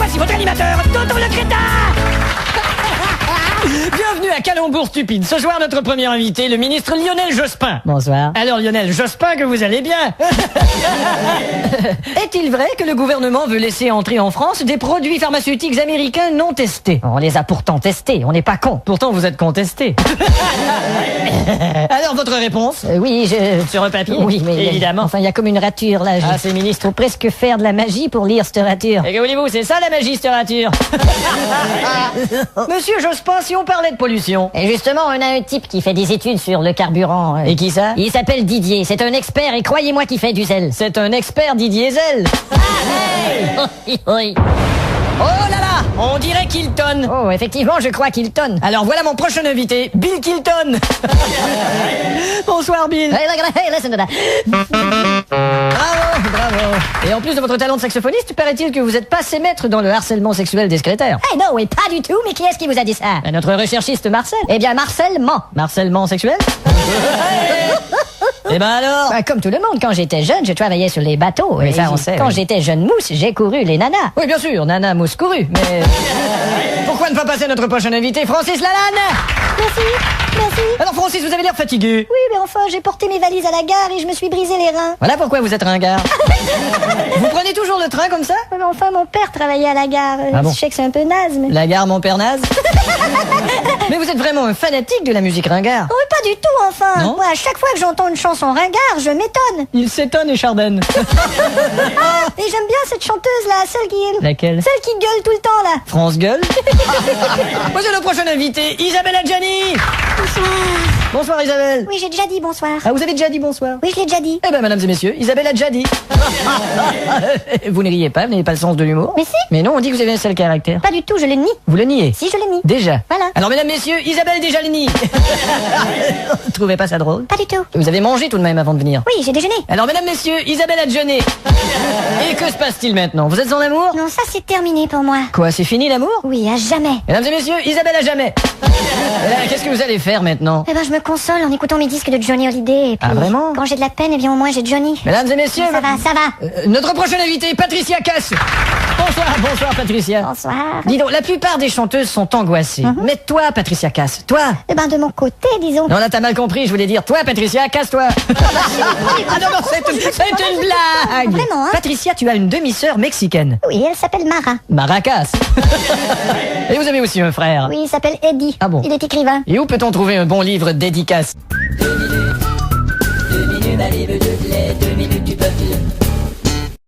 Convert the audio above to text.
voici votre animateur, Toto le crétin. Bienvenue à Calembour Stupide. Ce soir, notre premier invité, le ministre Lionel Jospin. Bonsoir. Alors Lionel Jospin, que vous allez bien. Est-il vrai que le gouvernement veut laisser entrer en France des produits pharmaceutiques américains non testés? On les a pourtant testés, on n'est pas cons. Pourtant, vous êtes contesté. Alors, votre réponse? Oui, Sur un papier? Oui, mais évidemment. Enfin, il y a comme une rature là. Ah, c'est ministre. Faut presque faire de la magie pour lire cette rature. Et que voulez-vous, c'est ça la magistrature. Monsieur Jospin, si on parlait de pollution. Et justement, on a un type qui fait des études sur le carburant. Et qui ça? Il s'appelle Didier, c'est un expert et croyez-moi qu'il fait du zèle. C'est un expert Didier Zell. Oui. Oh là là, on dirait Kilton. Oh, effectivement, je crois qu'il tonne. Alors voilà mon prochain invité, Bill Kilton. Bonsoir Bill. Hey, listen to that. Bravo, bravo. Et en plus de votre talent de saxophoniste, paraît-il que vous êtes passé maître dans le harcèlement sexuel des secrétaires. Hey, non, oui, pas du tout, mais qui est-ce qui vous a dit ça? Notre recherchiste Marcel. Eh bien, Marcel ment. Harcèlement sexuel. Eh ben alors. Comme tout le monde, quand j'étais jeune, je travaillais sur les bateaux. Oui, Et ça, on sait, Quand oui. j'étais jeune mousse, j'ai couru les nanas. Oui, bien sûr, Nana Mousse couru, mais... Pourquoi ne pas passer à notre prochain invité, Francis Lalanne? Merci. Alors Francis, vous avez l'air fatigué. Oui, mais enfin, j'ai porté mes valises à la gare et je me suis brisé les reins. Voilà pourquoi vous êtes ringard. Vous prenez toujours le train comme ça? Mais enfin, mon père travaillait à la gare. Ah bon? Je sais que c'est un peu naze, mais... La gare Montparnasse. Mais vous êtes vraiment un fanatique de la musique ringard. Oh, mais pas du tout, enfin. Non? Moi, à chaque fois que j'entends une chanson ringard, je m'étonne. Il s'étonne et chardonne. Et j'aime bien cette chanteuse-là, celle qui... Laquelle? Celle qui gueule tout le temps, là. France gueule. Voici le prochain invité, Isabelle Adjani. Bonsoir Isabelle. Oui, j'ai déjà dit bonsoir. Ah, vous avez déjà dit bonsoir? Oui, je l'ai déjà dit. Eh ben, mesdames et messieurs, Isabelle a déjà dit. Vous ne riez pas, vous n'avez pas le sens de l'humour. Mais si. Mais non, on dit que vous avez un seul caractère. Pas du tout, je le nie. Vous le niez. Si, je le nie. Déjà. Voilà. Alors, mesdames, messieurs, Isabelle déjà le nie. Vous trouvez pas ça drôle? Pas du tout. Vous avez mangé tout de même avant de venir. Oui, j'ai déjeuné. Alors, mesdames, messieurs, Isabelle a déjeuné. Et que se passe-t-il maintenant? Vous êtes en amour? Non, ça, c'est terminé pour moi. Quoi, c'est fini l'amour? Oui, à jamais. Mesdames et messieurs, Isabelle a jamais. Et là, qu'est-ce que vous allez faire maintenant? Eh ben, je me console en écoutant mes disques de Johnny Hallyday. Et puis, Ah, vraiment? Quand j'ai de la peine, eh bien, au moins, j'ai Johnny. Mesdames et messieurs, Ça va. notre prochaine invitée, Patricia Cass. Bonsoir Patricia. Bonsoir. Dis donc, la plupart des chanteuses sont angoissées. Mais toi, Patricia Cass, toi. Eh ben, de mon côté, disons. Non, là, t'as mal compris, je voulais dire, toi, Patricia, casse-toi. Ah non, c'est une blague. Vraiment, hein? Patricia, tu as une demi-sœur mexicaine. Oui, elle s'appelle Mara. Maracas. Et vous avez aussi un frère. Oui, il s'appelle Eddie. Ah bon? Il est écrivain. Et où peut-on trouver un bon livre dédicace? 2 minutes, allez, 2 minutes du peuple.